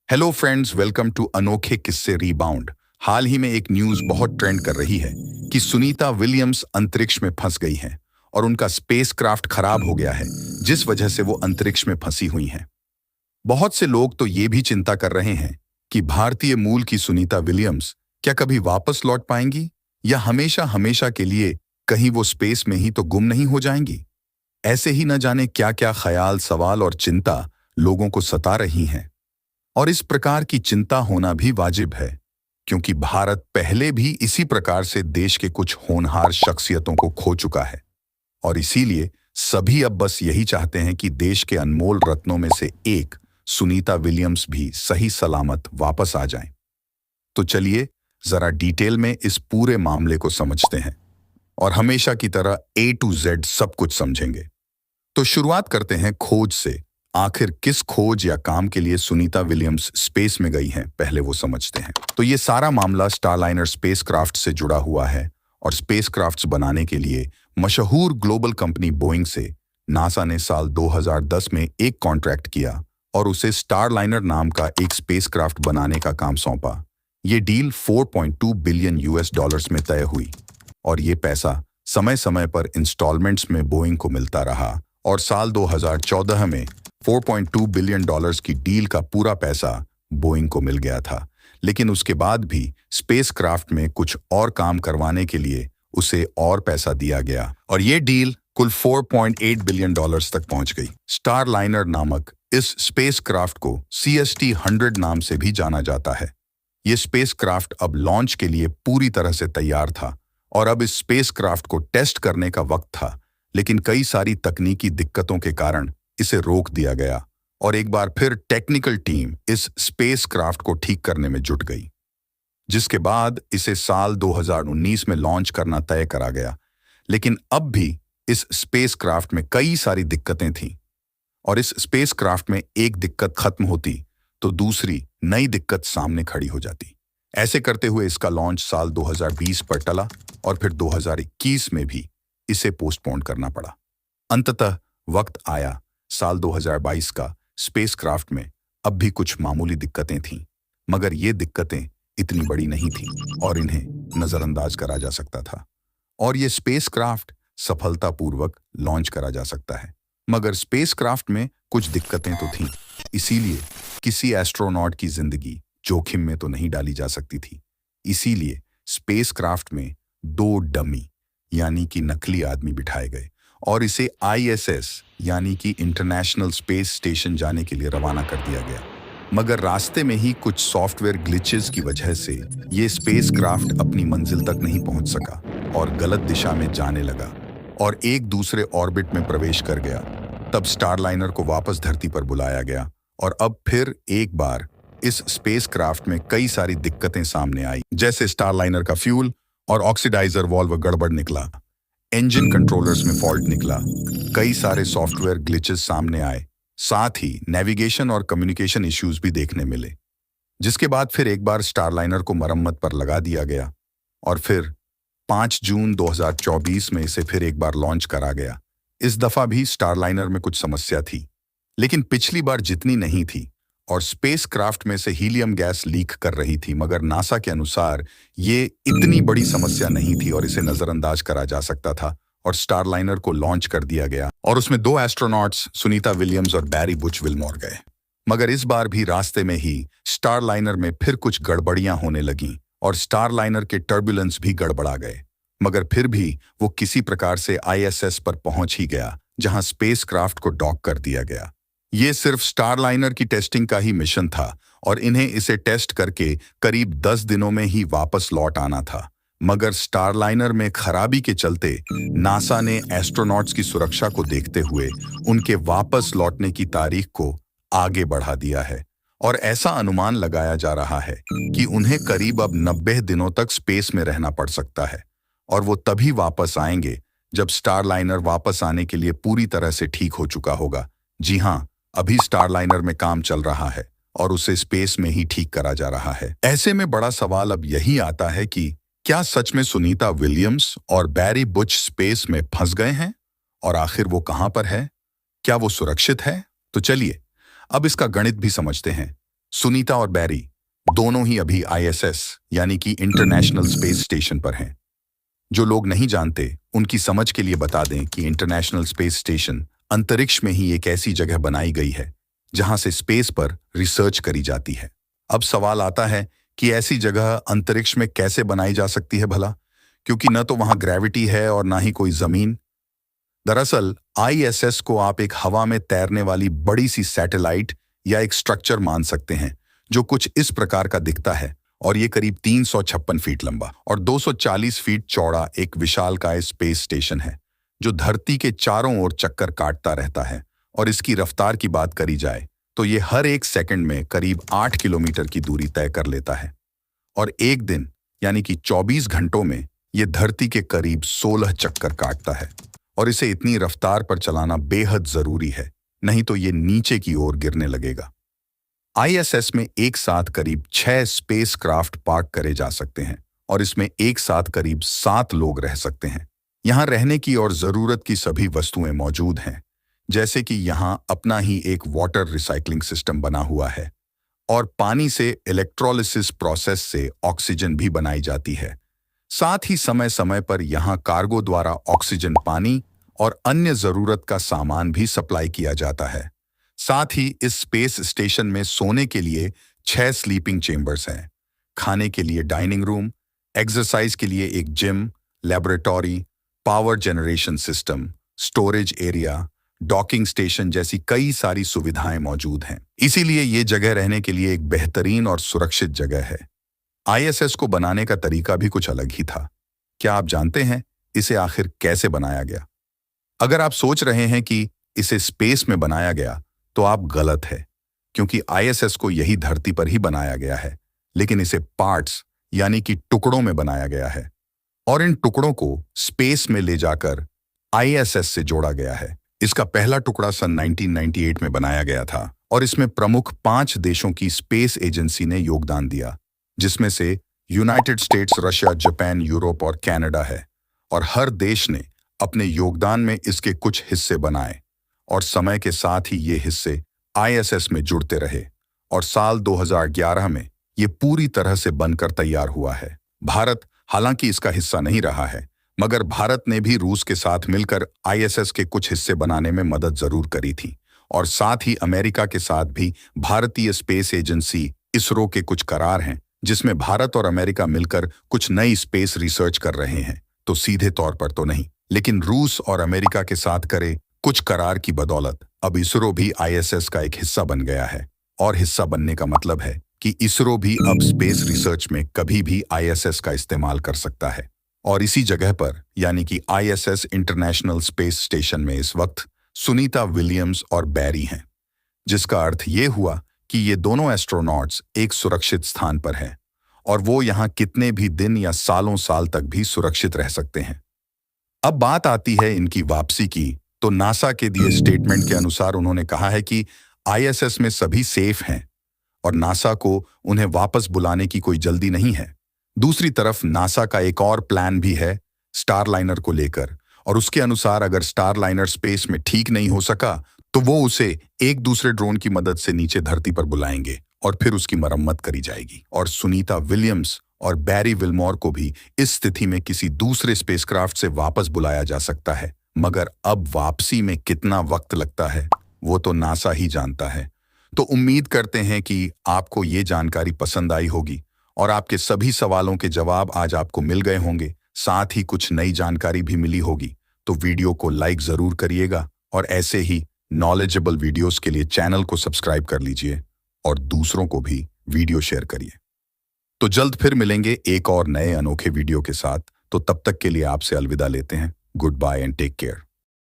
Hello friends, welcome to अनोखे किस्से rebound. हाल ही में एक न्यूज बहुत ट्रेंड कर रही है कि सुनीता विलियम्स अंतरिक्ष में फंस गई हैं और उनका स्पेसक्राफ्ट खराब हो गया है, जिस वजह से वो अंतरिक्ष में फंसी हुई हैं। बहुत से लोग तो ये भी चिंता कर रहे हैं कि भारतीय मूल की सुनीता विलियम्स क्या कभी वापस लौट पाएंगी या हमेशा हमेशा के लिए कहीं वो स्पेस में ही तो गुम नहीं हो जाएंगी। ऐसे ही न जाने क्या क्या ख्याल, सवाल और चिंता लोगों को सता रही हैं। और इस प्रकार की चिंता होना भी वाजिब है, क्योंकि भारत पहले भी इसी प्रकार से देश के कुछ होनहार शख्सियतों को खो चुका है। और इसीलिए सभी अब बस यही चाहते हैं कि देश के अनमोल रत्नों में से एक सुनीता विलियम्स भी सही सलामत वापस आ जाएं। तो चलिए जरा डिटेल में इस पूरे मामले को समझते हैं और हमेशा की तरह A to Z सब कुछ समझेंगे। तो शुरुआत करते हैं खोज से। आखिर किस खोज या काम के लिए सुनीता विलियम्स स्पेस में गई हैं, पहले वो समझते हैं। तो ये सारा मामला स्टारलाइनर स्पेसक्राफ्ट से जुड़ा हुआ है और स्पेसक्राफ्ट्स बनाने के लिए मशहूर ग्लोबल कंपनी बोइंग से नासा ने साल 2010 में एक कॉन्ट्रैक्ट किया और उसे स्टारलाइनर नाम का एक स्पेसक्राफ्ट बनाने का काम सौंपा। ये डील 4.2 बिलियन US डॉलर्स में तय हुई और ये पैसा समय समय पर इंस्टॉलमेंट्स में बोइंग को मिलता रहा और साल 2014 में 4.2 बिलियन डॉलर्स की डील का पूरा पैसा बोइंग को मिल गया था। लेकिन उसके बाद भी स्पेसक्राफ्ट में कुछ और काम करवाने के लिए उसे और पैसा दिया गया और ये डील कुल 4.8 बिलियन डॉलर्स तक पहुंच गई। स्टारलाइनर नामक इस स्पेसक्राफ्ट को CST-100 नाम से भी जाना जाता है। ये स्पेसक्राफ्ट अब लॉन्च के लिए पूरी तरह से तैयार था और अब इस स्पेसक्राफ्ट को टेस्ट करने का वक्त था, लेकिन कई सारी तकनीकी दिक्कतों के कारण इसे रोक दिया गया और एक बार फिर टेक्निकल टीम इस स्पेसक्राफ्ट को ठीक करने में जुट गई, जिसके बाद इसे साल 2019 में लॉन्च करना तय करा गया। लेकिन अब भी इस स्पेसक्राफ्ट में कई सारी दिक्कतें थीं और इस स्पेसक्राफ्ट में एक दिक्कत खत्म होती तो दूसरी नई दिक्कत सामने खड़ी हो जाती। ऐसे करते हुए इसका लॉन्च साल 2020 पर टला और फिर 2021 में भी इसे पोस्टपोन करना पड़ा। अंततः वक्त आया साल 2022 का। स्पेसक्राफ्ट में अब भी कुछ मामूली दिक्कतें थीं, मगर ये दिक्कतें इतनी बड़ी नहीं थीं और इन्हें नजरअंदाज करा जा सकता था और ये स्पेसक्राफ्ट सफलतापूर्वक लॉन्च करा जा सकता है। मगर स्पेसक्राफ्ट में कुछ दिक्कतें तो थीं, इसीलिए किसी एस्ट्रोनॉट की जिंदगी जोखिम में तो नहीं डाली जा सकती थी। इसीलिए स्पेसक्राफ्ट में 2 डमी यानी कि नकली आदमी बिठाए गए और इसे ISS यानी कि इंटरनेशनल स्पेस स्टेशन जाने के लिए रवाना कर दिया गया। मगर रास्ते में ही कुछ सॉफ्टवेयर ग्लिचेस की वजह से ये स्पेसक्राफ्ट अपनी मंजिल तक नहीं पहुंच सका और गलत दिशा में जाने लगा और एक दूसरे ऑर्बिट में प्रवेश कर गया। तब स्टारलाइनर को वापस धरती पर बुलाया गया और अब फिर एक बार इस स्पेसक्राफ्ट में कई सारी दिक्कतें सामने आई, जैसे स्टारलाइनर का फ्यूल और ऑक्सीडाइजर वाल्व गड़बड़ निकला, इंजन कंट्रोलर्स में फॉल्ट निकला, कई सारे सॉफ्टवेयर ग्लिचेस सामने आए, साथ ही नेविगेशन और कम्युनिकेशन इश्यूज भी देखने मिले। जिसके बाद फिर एक बार स्टारलाइनर को मरम्मत पर लगा दिया गया और फिर 5 जून 2024 में इसे फिर एक बार लॉन्च करा गया। इस दफा भी स्टारलाइनर में कुछ समस्या थी, लेकिन पिछली बार जितनी नहीं थी और स्पेसक्राफ्ट में से हीलियम गैस लीक कर रही थी। मगर नासा के अनुसार ये इतनी बड़ी समस्या नहीं थी और इसे नजरअंदाज करा जा सकता था और स्टारलाइनर को लॉन्च कर दिया गया और उसमें 2 एस्ट्रोनॉट्स सुनीता विलियम्स और बैरी बुच विलमोर गए। मगर इस बार भी रास्ते में ही स्टारलाइनर में फिर कुछ गड़बड़ियां होने लगीं और स्टारलाइनर के टर्बुलेंस भी गड़बड़ा गए। मगर फिर भी वो किसी प्रकार से ISS पर पहुंच ही गया, जहां स्पेसक्राफ्ट को डॉक कर दिया गया। ये सिर्फ स्टारलाइनर की टेस्टिंग का ही मिशन था और इन्हें इसे टेस्ट करके करीब 10 दिनों में ही वापस लौट आना था। मगर स्टारलाइनर में खराबी के चलते नासा ने एस्ट्रोनॉट्स की सुरक्षा को देखते हुए उनके वापस लौटने की तारीख को आगे बढ़ा दिया है और ऐसा अनुमान लगाया जा रहा है कि उन्हें करीब अब 90 दिनों तक स्पेस में रहना पड़ सकता है और वो तभी वापस आएंगे जब स्टारलाइनर वापस आने के लिए पूरी तरह से ठीक हो चुका होगा। जी हाँ, अभी स्टारलाइनर में काम चल रहा है और उसे स्पेस में ही ठीक करा जा रहा है। ऐसे में बड़ा सवाल अब यही आता है कि क्या सच में सुनीता विलियम्स और बैरी बुच स्पेस में फंस गए हैं और आखिर वो कहां पर है? क्या वो सुरक्षित है? तो चलिए अब इसका गणित भी समझते हैं। सुनीता और बैरी दोनों ही अभी आईएसएस यानी कि इंटरनेशनल स्पेस स्टेशन पर हैं। जो लोग नहीं जानते उनकी समझ के लिए बता दें कि इंटरनेशनल स्पेस स्टेशन अंतरिक्ष में ही एक ऐसी जगह बनाई गई है जहां से स्पेस पर रिसर्च करी जाती है। अब सवाल आता है कि ऐसी जगह अंतरिक्ष में कैसे बनाई जा सकती है भला, क्योंकि न तो वहां ग्रेविटी है और ना ही कोई जमीन। दरअसल आईएसएस को आप एक हवा में तैरने वाली बड़ी सी सैटेलाइट या एक स्ट्रक्चर मान सकते हैं जो कुछ इस प्रकार का दिखता है, और ये करीब 356 फीट लंबा और 240 फीट चौड़ा एक विशालकाय स्पेस स्टेशन है जो धरती के चारों ओर चक्कर काटता रहता है। और इसकी रफ्तार की बात करी जाए तो ये हर एक सेकंड में करीब 8 किलोमीटर की दूरी तय कर लेता है, और एक दिन यानी कि 24 घंटों में ये धरती के करीब 16 चक्कर काटता है। और इसे इतनी रफ्तार पर चलाना बेहद जरूरी है, नहीं तो ये नीचे की ओर गिरने लगेगा। आईएसएस में एक साथ करीब 6 स्पेस क्राफ्ट पार्क करे जा सकते हैं और इसमें एक साथ करीब 7 लोग रह सकते हैं। यहाँ रहने की और जरूरत की सभी वस्तुएं मौजूद हैं, जैसे कि यहाँ अपना ही एक वाटर रिसाइकलिंग सिस्टम बना हुआ है और पानी से इलेक्ट्रोलिसिस प्रोसेस से ऑक्सीजन भी बनाई जाती है। साथ ही समय समय पर यहाँ कार्गो द्वारा ऑक्सीजन, पानी और अन्य जरूरत का सामान भी सप्लाई किया जाता है। साथ ही इस स्पेस स्टेशन में सोने के लिए 6 स्लीपिंग चेम्बर्स हैं, खाने के लिए डाइनिंग रूम, एक्सरसाइज के लिए एक gym, laboratory, power generation system, storage area, docking station जैसी कई सारी सुविधाएं मौजूद हैं। इसीलिए ये जगह रहने के लिए एक बेहतरीन और सुरक्षित जगह है। आईएसएस को बनाने का तरीका भी कुछ अलग ही था। क्या आप जानते हैं इसे आखिर कैसे बनाया गया? अगर आप सोच रहे हैं कि इसे स्पेस में बनाया गया तो आप गलत है, क्योंकि आईएसएस को यही धरती पर ही बनाया गया है, लेकिन इसे पार्ट्स यानी कि टुकड़ों में बनाया गया है और इन टुकड़ों को स्पेस में ले जाकर आईएसएस से जोड़ा गया है। इसका पहला टुकड़ा सन 1998 में बनाया गया था और इसमें प्रमुख 5 देशों की स्पेस एजेंसी ने योगदान दिया, जिसमें से United states, Russia, Japan, Europe और कनाडा है। और हर देश ने अपने योगदान में इसके कुछ हिस्से बनाए और समय के साथ ही ये हिस्से आईएसएस में जुड़ते रहे और साल 2011 में ये पूरी तरह से बनकर तैयार हुआ है। भारत हालांकि इसका हिस्सा नहीं रहा है, मगर भारत ने भी रूस के साथ मिलकर आईएसएस के कुछ हिस्से बनाने में मदद जरूर करी थी। और साथ ही अमेरिका के साथ भी भारतीय स्पेस एजेंसी इसरो के कुछ करार हैं, जिसमें भारत और अमेरिका मिलकर कुछ नई स्पेस रिसर्च कर रहे हैं। तो सीधे तौर पर तो नहीं, लेकिन रूस और अमेरिका के साथ करे कुछ करार की बदौलत अब इसरो भी आईएसएस का एक हिस्सा बन गया है। और हिस्सा बनने का मतलब है कि इसरो भी अब स्पेस रिसर्च में कभी भी आईएसएस का इस्तेमाल कर सकता है। और इसी जगह पर यानी कि आईएसएस इंटरनेशनल स्पेस स्टेशन में इस वक्त सुनीता विलियम्स और बैरी हैं, जिसका अर्थ ये हुआ कि ये दोनों एस्ट्रोनॉट्स एक सुरक्षित स्थान पर हैं और वो यहाँ कितने भी दिन या सालों साल तक भी सुरक्षित रह सकते हैं। अब बात आती है इनकी वापसी की, तो नासा के दिए स्टेटमेंट के अनुसार उन्होंने कहा है कि आईएसएस में सभी सेफ हैं और नासा को उन्हें वापस बुलाने की कोई जल्दी नहीं है। दूसरी तरफ नासा का एक और प्लान भी है स्टारलाइनर को लेकर, और उसके अनुसार अगर स्टारलाइनर स्पेस में ठीक नहीं हो सका तो वो उसे एक दूसरे ड्रोन की मदद से नीचे धरती पर बुलाएंगे और फिर उसकी मरम्मत करी जाएगी। और सुनीता विलियम्स और बैरी विलमोर को भी इस स्थिति में किसी दूसरे स्पेसक्राफ्ट से वापस बुलाया जा सकता है, मगर अब वापसी में कितना वक्त लगता है वो तो नासा ही जानता है। तो उम्मीद करते हैं कि आपको ये जानकारी पसंद आई होगी और आपके सभी सवालों के जवाब आज आपको मिल गए होंगे, साथ ही कुछ नई जानकारी भी मिली होगी। तो वीडियो को लाइक जरूर करिएगा और ऐसे ही नॉलेजेबल वीडियोस के लिए चैनल को सब्सक्राइब कर लीजिए और दूसरों को भी वीडियो शेयर करिए। तो जल्द फिर मिलेंगे एक और नए अनोखे वीडियो के साथ। तो तब तक के लिए आपसे अलविदा लेते हैं। Goodbye and take care.